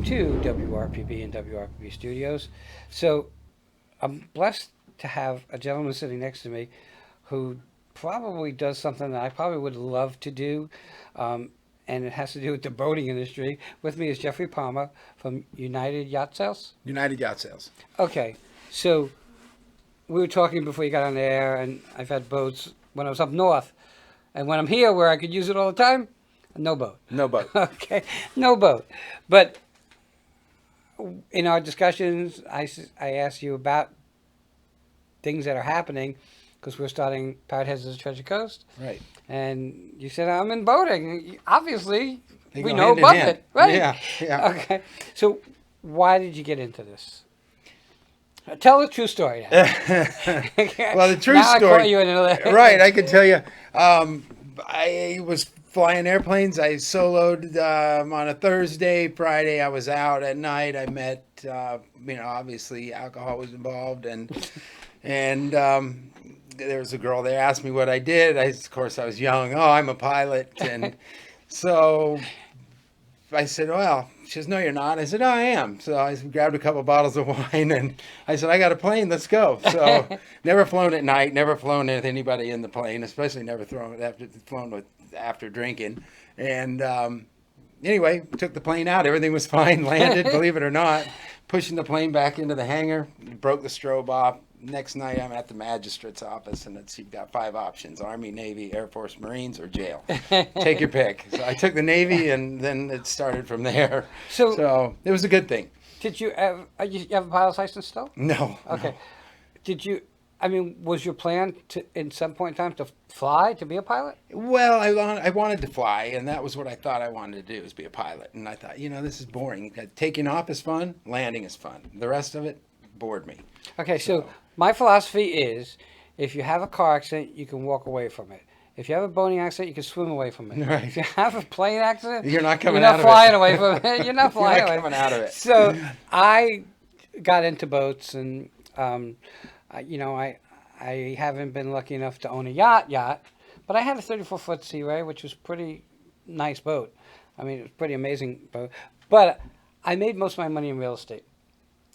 to WRPB and WRPB Studios. So I'm blessed to have a gentleman sitting next to me who probably does something that I probably would love to do, and it has to do with the boating industry. With me is Jeffrey Palmer from United Yacht Sales. United Yacht Sales. Okay, so we were talking before you got on the air, and I've had boats when I was up north, and when I'm here where I could use it all the time, no boat. No boat. Okay, no boat. But in our discussions, I asked you about things that are happening because we're starting Pirate Heads of the Treasure Coast. Right. And you said, I'm in boating. Obviously, They we go know hand in above hand. it, right? Yeah. Okay. So why did you get into this? Tell the true story now. Well, the true Now story. I caught you in another. Right, I can tell you. I was flying airplanes. I soloed on a Thursday. Friday, I was out at night. I met, obviously alcohol was involved, and there was a girl there asked me what I did. Of course, I was young. Oh, I'm a pilot, and so I said, well, she says, no, you're not. I said, oh, I am. So I grabbed a couple bottles of wine and I said, I got a plane. Let's go. So never flown at night, never flown with anybody in the plane, especially never flown after drinking. And anyway, took the plane out. Everything was fine. Landed, believe it or not, pushing the plane back into the hangar, broke the strobe off. Next night, I'm at the magistrate's office, and you've got 5 options: Army, Navy, Air Force, Marines, or jail. Take your pick. So I took the Navy, and then it started from there. So it was a good thing. Did you have a pilot's license still? No. Okay. No. Did you? I mean, was your plan to, in some point in time, to fly, to be a pilot? Well, I wanted to fly, and that was what I thought I wanted to do, is be a pilot. And I thought, this is boring. Taking off is fun. Landing is fun. The rest of it bored me. Okay, so my philosophy is, if you have a car accident, you can walk away from it. If you have a boating accident, you can swim away from it. Right. If you have a plane accident, you're not coming you're out not of flying it. away from it. You're not flying You're not away. coming out of it. So I got into boats, and I haven't been lucky enough to own a yacht, but I had a 34-foot Sea Ray, which was pretty nice boat. I mean, it was pretty amazing boat. But I made most of my money in real estate.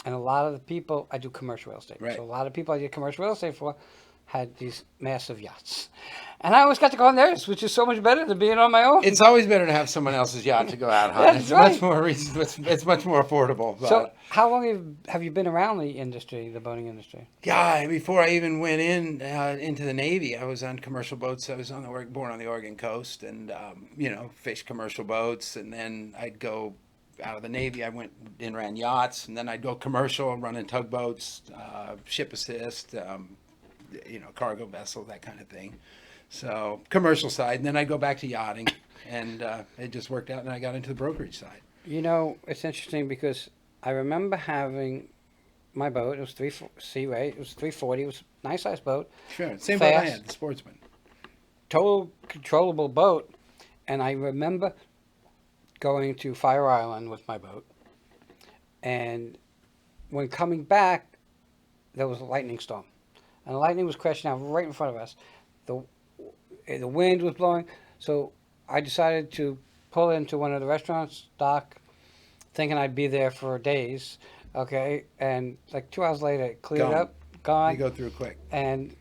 And a lot of the people, I do commercial real estate. Right. So a lot of people I did commercial real estate for had these massive yachts. And I always got to go on theirs, which is so much better than being on my own. It's always better to have someone else's yacht to go out on. That's It's right. much more it's much more affordable. But So how long have you been around the industry, the boating industry? yeah, before I even went into the Navy, I was on commercial boats. I was born on the Oregon coast, and fished commercial boats, and then I'd go out of the Navy. I went and ran yachts, and then I'd go commercial, running tugboats, ship assist, cargo vessel, that kind of thing. So commercial side, and then I'd go back to yachting, and it just worked out, and I got into the brokerage side. It's interesting because I remember having my boat. It was Sea Ray. It was 340. It was a nice sized boat. Sure, same boat I Fast. had, the Sportsman. Total controllable boat. And I remember going to Fire Island with my boat. And when coming back, there was a lightning storm. And the lightning was crashing out right in front of us. The wind was blowing. So I decided to pull into one of the restaurants, dock, thinking I'd be there for days. Okay. And like 2 hours later, it cleared Gone. up, gone. They go through quick. And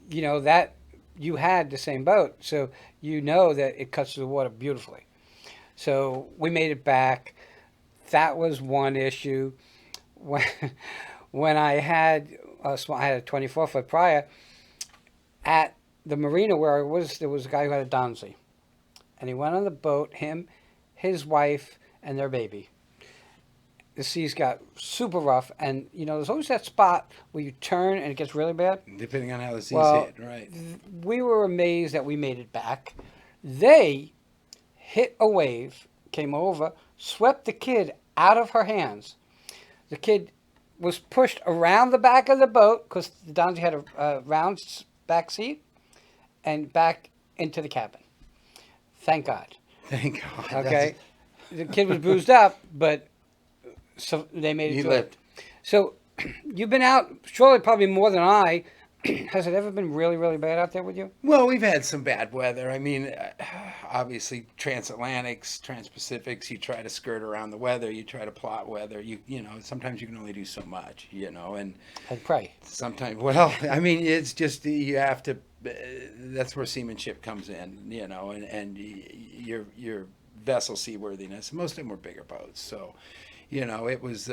that you had the same boat, so that it cuts through the water beautifully. So we made it back. That was one issue. When I had a 24-foot prior at the marina where I was, there was a guy who had a Donzi, and he went on the boat, his wife, and their baby. The seas got super rough, and there's always that spot where you turn and it gets really bad. Depending on how the seas hit, right. We were amazed that we made it back. They hit a wave, came over, swept the kid out of her hands. The kid was pushed around the back of the boat because the Donzi had a round back seat, and back into the cabin. Thank God. Thank God. Okay. The kid was bruised up, but so they made it He through. lived. So you've been out, surely probably more than I, Has it ever been really, really bad out there with you? Well, we've had some bad weather. I mean, obviously transatlantics, transpacifics. You try to skirt around the weather. You try to plot weather. You know, sometimes you can only do so much. You know, and And pray. sometimes, well, I mean, it's just you have to. That's where seamanship comes in. You know, and your vessel seaworthiness. Most of them were bigger boats, so you know it was.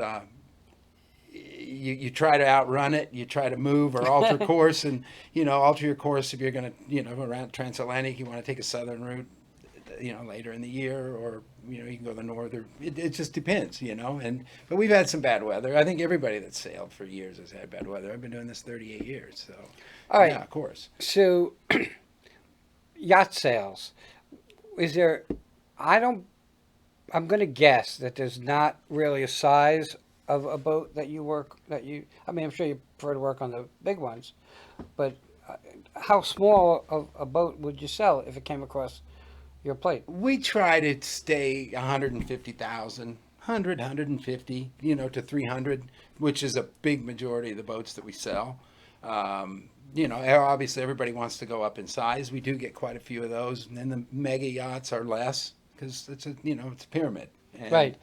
You try to outrun it, you try to move or alter course, and you know alter your course if you're going to around transatlantic. You want to take a southern route, later in the year, or you can go the north. Or it just depends, but we've had some bad weather. I think everybody that's sailed for years has had bad weather. I've been doing this 38 years, so All right. yeah, of course. So, yacht sales. Is there? I don't. I'm going to guess that there's not really a size of a boat that you work that you. I mean, I'm sure you prefer to work on the big ones, but how small of a boat would you sell if it came across your plate? We try to stay 150,000, 150, to 300, which is a big majority of the boats that we sell. Obviously everybody wants to go up in size. We do get quite a few of those, and then the mega yachts are less because it's a pyramid. And, Right.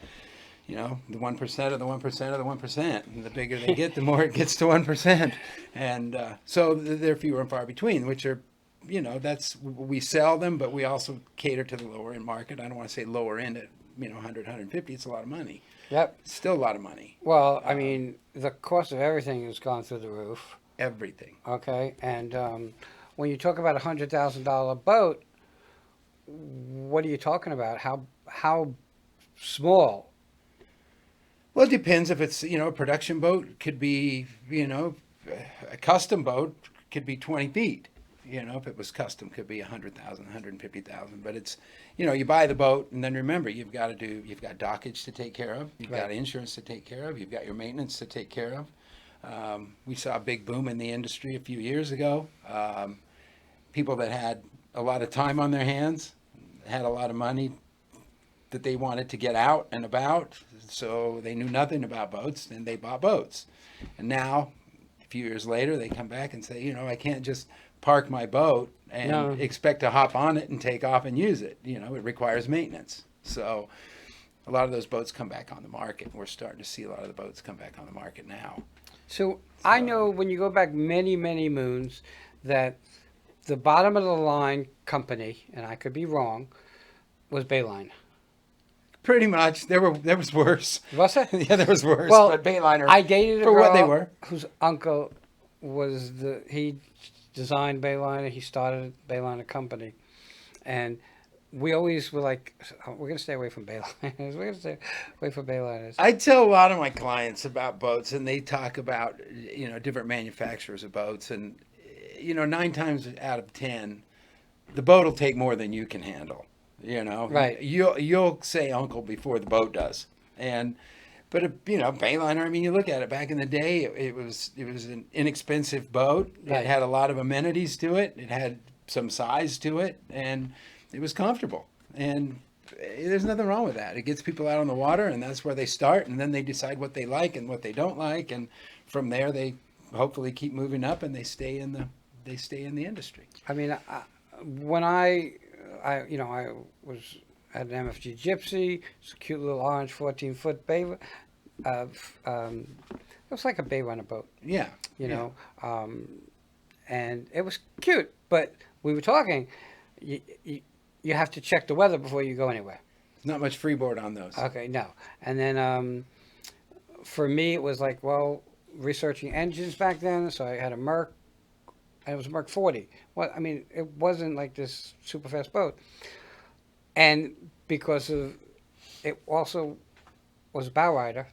The 1% of the 1% of the 1%. And the bigger they get, the more it gets to 1%. And so they're fewer and far between, which are, that's, we sell them, but we also cater to the lower end market. I don't want to say lower end at, 100, 150. It's a lot of money. Yep. It's still a lot of money. Well, I mean, the cost of everything has gone through the roof. Everything. Okay, and when you talk about $100,000 boat, what are you talking about? How small? Well, it depends if it's, a production boat could be, a custom boat could be 20 feet. If it was custom, could be 100,000, 150,000. But it's, you buy the boat, and then remember, you've got dockage to take care of. You've got insurance to take care of. You've got your maintenance to take care of. We saw a big boom in the industry a few years ago. People that had a lot of time on their hands, had a lot of money that they wanted to get out and about, so they knew nothing about boats, and they bought boats. And now, a few years later, they come back and say, I can't just park my boat and expect to hop on it and take off and use it. It requires maintenance. So a lot of those boats come back on the market. We're starting to see a lot of the boats come back on the market now. So I know when you go back many, many moons that the bottom of the line company, and I could be wrong, was Bayline. Pretty much. There was worse. Was it? Yeah, there was worse. Well, but Bayliner, I dated a for girl what they were, whose uncle he designed Bayliner. He started Bayliner company, and we always were like, we're going to stay away from Bayliners. We're going to stay away from Bayliners. I tell a lot of my clients about boats, and they talk about, different manufacturers of boats. And, 9 times out of 10, the boat will take more than you can handle. Right. You'll say uncle before the boat does. But Bayliner, I mean, you look at it, back in the day, it was an inexpensive boat. Right. It had a lot of amenities to it. It had some size to it, and it was comfortable. And there's nothing wrong with that. It gets people out on the water, and that's where they start, and then they decide what they like and what they don't like, and from there they hopefully keep moving up, and they stay in the industry. I mean, when I was at an MFG Gypsy. It's a cute little orange 14-foot bay. It was like a bay runner boat. Yeah. And it was cute. But we were talking, you have to check the weather before you go anywhere. Not much freeboard on those. Okay, no. And then for me, it was like, researching engines back then. So I had a Merc. And it was a Merc 40. Well, I mean, it wasn't like this super fast boat. And because of it also was a bow rider,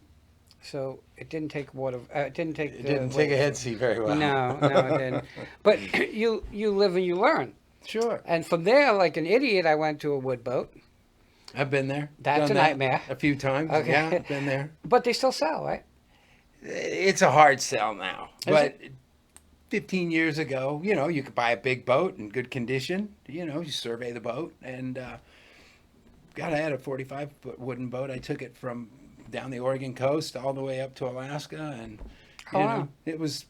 so it didn't take water. It didn't take a head sea very well. No, it didn't. But you live and you learn. Sure. And from there, like an idiot, I went to a wood boat. I've been there. That's a nightmare. A few times. Okay. Yeah, I've been there. But they still sell, right? It's a hard sell now. Is but it? 15 years ago, you could buy a big boat in good condition. You survey the boat, and I had a 45-foot wooden boat. I took it from down the Oregon coast all the way up to Alaska, and it was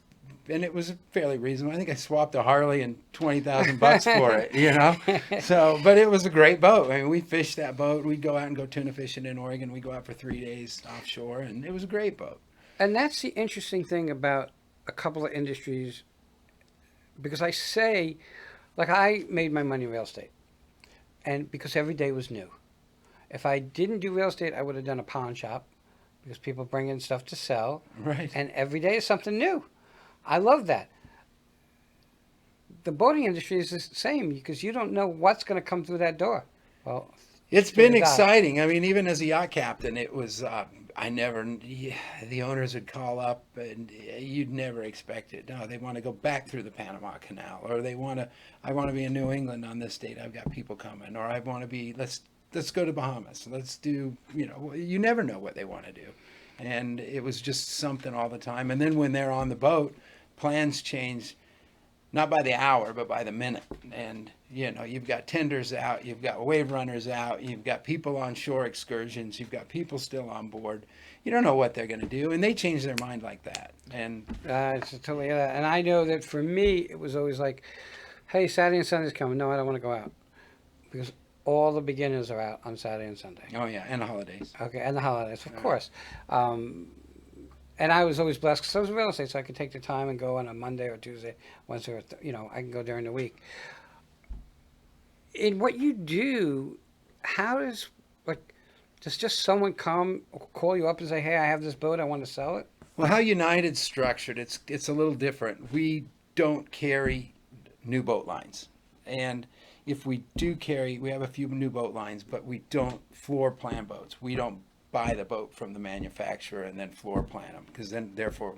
and it was fairly reasonable. I think I swapped a Harley and $20,000 for it, So, but it was a great boat. I mean, we fished that boat. We'd go out and go tuna fishing in Oregon. We'd go out for 3 days offshore, and it was a great boat. And that's the interesting thing about a couple of industries, because I say, like, I made my money in real estate, and because every day was new. If I didn't do real estate, I would have done a pawn shop, because people bring in stuff to sell, Right. and every day is something new. I love that. The boating industry is the same, because you don't know what's going to come through that door. Well, It's through been the dock. exciting. I mean, even as a yacht captain, it was, the owners would call up and you'd never expect it. No, they want to go back through the Panama Canal, or I want to be in New England on this date. I've got people coming, or I want to be, let's go to Bahamas. Let's do, you never know what they want to do. And it was just something all the time. And then when they're on the boat, plans change, not by the hour, but by the minute. And, you've got tenders out, you've got wave runners out, you've got people on shore excursions, you've got people still on board. You don't know what they're going to do. And they change their mind like that. And It's totally that. And I know that for me, it was always like, hey, Saturday and Sunday's coming. No, I don't want to go out. Because all the beginners are out on Saturday and Sunday. oh yeah, and the holidays. Okay, and the holidays, of Yeah. course. And I was always blessed because I was in real estate, so I could take the time and go on a Monday or Tuesday, Wednesday, or I can go during the week. In what you do, how does just someone come or call you up and say, "Hey, I have this boat, I want to sell it"? Well, how United's structured, it's a little different. We don't carry new boat lines. And if we do carry, we have a few new boat lines, but we don't floor plan boats. We don't buy the boat from the manufacturer and then floor plan them, because then therefore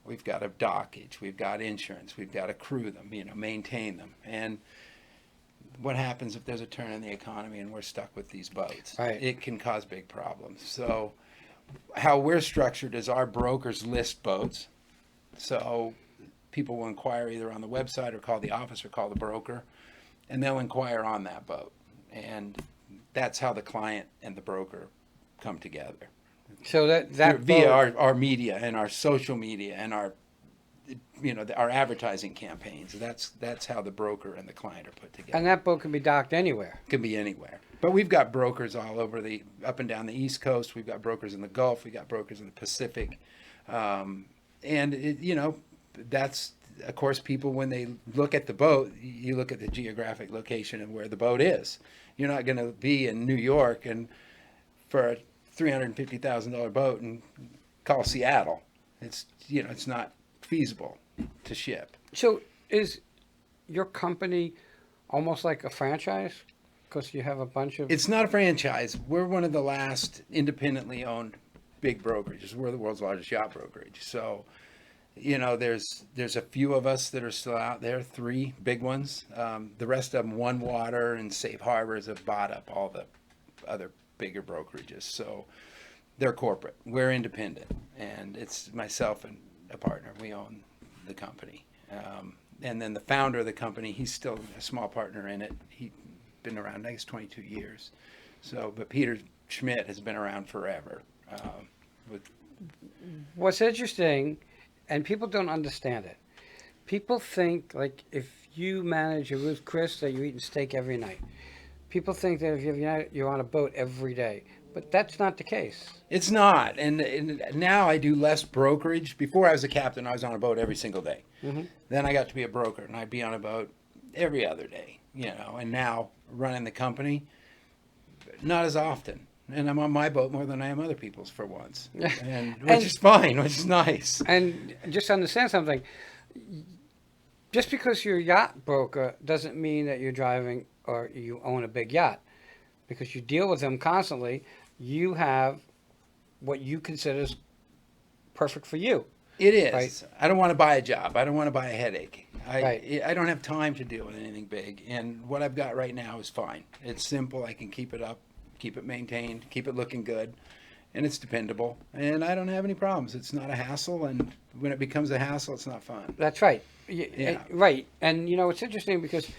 we've got a dockage, we've got insurance, we've got to crew them, maintain them. And what happens if there's a turn in the economy and we're stuck with these boats? Right. It can cause big problems. So how we're structured is our brokers list boats. So people will inquire either on the website or call the office or call the broker, and they'll inquire on that boat. And that's how the client and the broker come together. So that Via boat, our media and our social media and our advertising campaigns. That's how the broker and the client are put together. and that boat can be docked anywhere. Could be anywhere. But we've got brokers all over up and down the East Coast. We've got brokers in the Gulf. We've got brokers in the Pacific. That's, of course, people, when they look at the boat, you look at the geographic location of where the boat is. You're not going to be in New York and for a $350,000 boat and call Seattle. It's not feasible to ship. So is your company almost like a franchise? Because you have a bunch of... It's not a franchise. We're one of the last independently owned big brokerages. We're the world's largest yacht brokerage. So, there's a few of us that are still out there, 3 big ones. The rest of them, One Water and Safe Harbors, have bought up all the other bigger brokerages. So they're corporate. We're independent. And it's myself and a partner. We own the company. And then the founder of the company, he's still a small partner in it. He's been around, I guess, 22 years. So, but Peter Schmidt has been around forever. What's interesting, and people don't understand it, people think like if you manage a Ruth Chris that you're eating steak every night. People think that if you're on a boat every day, but that's not the case. It's not. And now I do less brokerage. Before I was a captain, I was on a boat every single day. Mm-hmm. Then I got to be a broker, and I'd be on a boat every other day, and now running the company, not as often. And I'm on my boat more than I am other people's for once, which is fine, which is nice. And just understand something. Just because you're a yacht broker doesn't mean that you're driving or you own a big yacht. Because you deal with them constantly, you have what you consider is perfect for you. It is. Right. I don't want to buy a job. I don't want to buy a headache. Right. I don't have time to deal with anything big. And what I've got right now is fine. It's simple. I can keep it up, keep it maintained, keep it looking good. And it's dependable. And I don't have any problems. It's not a hassle. And when it becomes a hassle, it's not fun. That's right. Yeah. Right. And, it's interesting because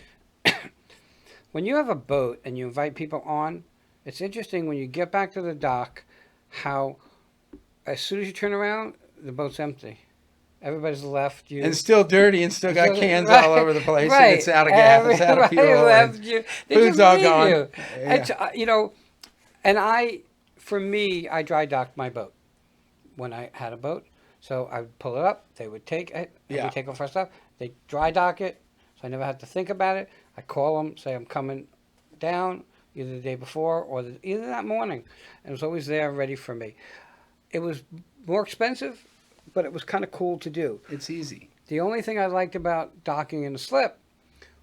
when you have a boat and you invite people on, it's interesting when you get back to the dock how as soon as you turn around, the boat's empty. Everybody's left you. And still dirty and still got Still- cans right, all over the place. right. And it's out of gas. It's out of Everybody fuel. left And you. They food's just all leave gone. you. Yeah. It's, and for me, I dry docked my boat when I had a boat. So I would pull it up. They would take it. And Yeah. we take off our stuff. They dry dock it. So I never had to think about it. I call them, say I'm coming down either the day before or either that morning. And it was always there ready for me. It was more expensive, but it was kind of cool to do. It's easy. The only thing I liked about docking in the slip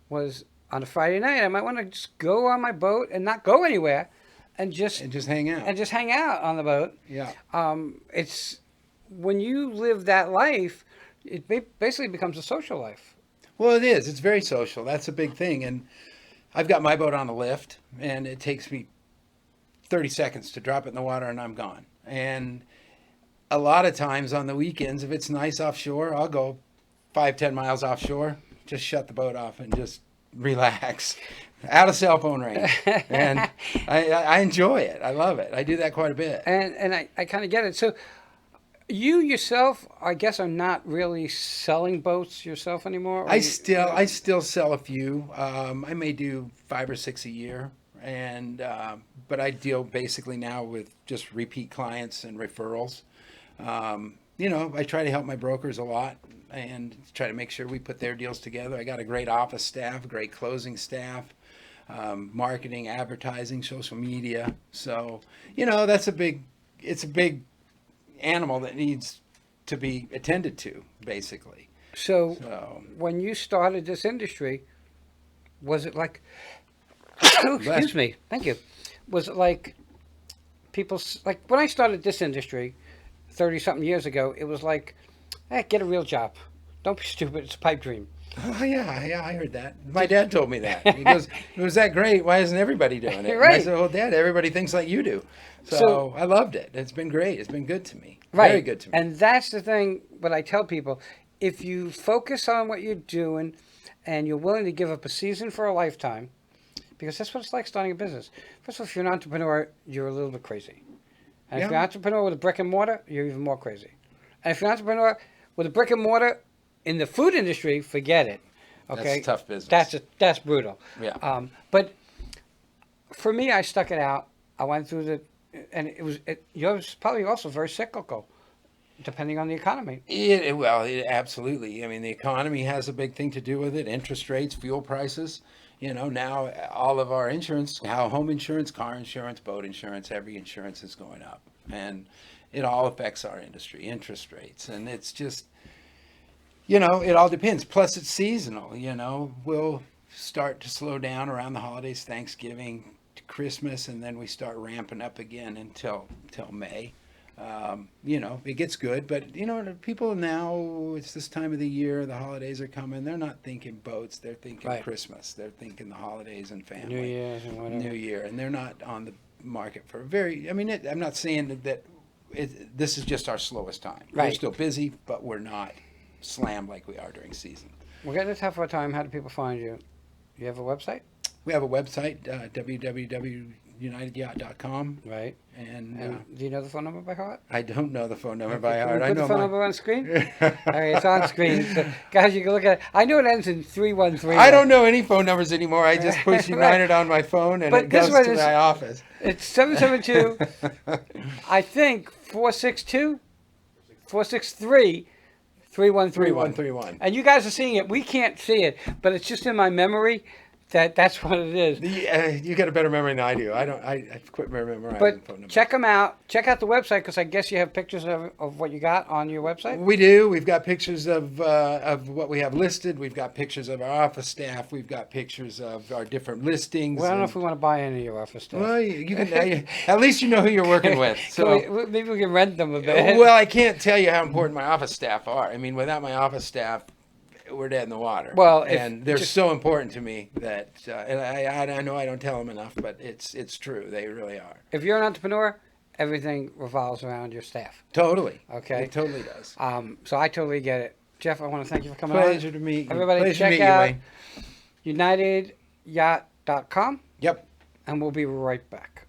was on a Friday night, I might want to just go on my boat and not go anywhere and just hang out. hang out on the boat. Yeah. It's when you live that life, it basically becomes a social life. Well, it is. It's very social. That's a big thing. And I've got my boat on a lift, and it takes me 30 seconds to drop it in the water, and I'm gone. And a lot of times on the weekends, if it's nice offshore, I'll go 5-10 miles offshore, just shut the boat off and just relax, out of cell phone range. And I enjoy it. I love it. I do that quite a bit. And I kind of get it. So you yourself, I guess, are not really selling boats yourself anymore? Or I still sell a few. I may do 5 or 6 a year, and but I deal basically now with just repeat clients and referrals. I try to help my brokers a lot and try to make sure we put their deals together. I got a great office staff, a great closing staff, marketing, advertising, social media. So it's a big animal that needs to be attended to, basically. So when you started this industry, was it like, excuse me, thank you. Was it like like when I started this industry 30-something years ago, it was like, hey, get a real job. Don't be stupid. It's a pipe dream. Oh, yeah, I heard that. My dad told me that. He goes, it was that great. Why isn't everybody doing it? Right. And I said, well, Dad, everybody thinks like you do. So I loved it. It's been great. It's been good to me. Right. Very good to me. And that's the thing, what I tell people, if you focus on what you're doing and you're willing to give up a season for a lifetime, because that's what it's like starting a business. First of all, if you're an entrepreneur, you're a little bit crazy. And if you're an entrepreneur with a brick and mortar, you're even more crazy. And if you're an entrepreneur with a brick and mortar in the food industry, forget it. Okay, That's tough business. That's brutal. Yeah. But for me, I stuck it out. I went through and yours probably also very cyclical, depending on the economy. Absolutely. I mean, the economy has a big thing to do with it. Interest rates, fuel prices. Now all of our insurance, home insurance, car insurance, boat insurance, every insurance is going up. And it all affects our industry, interest rates. And it's just, it all depends. Plus it's seasonal, we'll start to slow down around the holidays, Thanksgiving, to Christmas, and then we start ramping up again until May. It gets good, but people now, it's this time of the year, the holidays are coming. They're not thinking boats. They're thinking Right. Christmas. They're thinking the holidays and family. New Year's and whatever. New Year. And they're not on the market for I'm not saying that this is just our slowest time. We're Right. still busy, but we're not slammed like we are during season. We're getting a tougher time. How do people find you? You have a website? We have a website, www.unitedyacht.com. Right. And Do you know the phone number by heart? I don't know the phone number by Can heart. we I put know the phone my... number on screen? All right, it's on screen. So, guys, you can look at it. I know it ends in 313. I don't know any phone numbers anymore. I just push United on my phone and But it this goes one to is- my office. It's 772, I think, 462, 463, 3131. 3131. And you guys are seeing it. We can't see it, but it's just in my memory that's what it is. You got a better memory than I do. I've quit memorizing But phone numbers. check them out. Check out the website because I guess you have pictures of what you got on your website. We do. We've got pictures of what we have listed. We've got pictures of our office staff. We've got pictures of our different listings. Well, I don't know if we want to buy any of your office stuff. Well, you can. At least you know who you're working with. So Maybe we can rent them a bit. well, I can't tell you how important my office staff are. I mean, without my office staff, we're dead in the water. Well, and they're so important to me that, and I know I don't tell them enough, but it's true. They really are. If you're an entrepreneur, everything revolves around your staff. Totally. Okay. It totally does. So I totally get it. Jeff, I want to thank you for coming on. Pleasure to meet you. Everybody Pleasure check to meet out you, Wayne. UnitedYacht.com, Yep. and we'll be right back.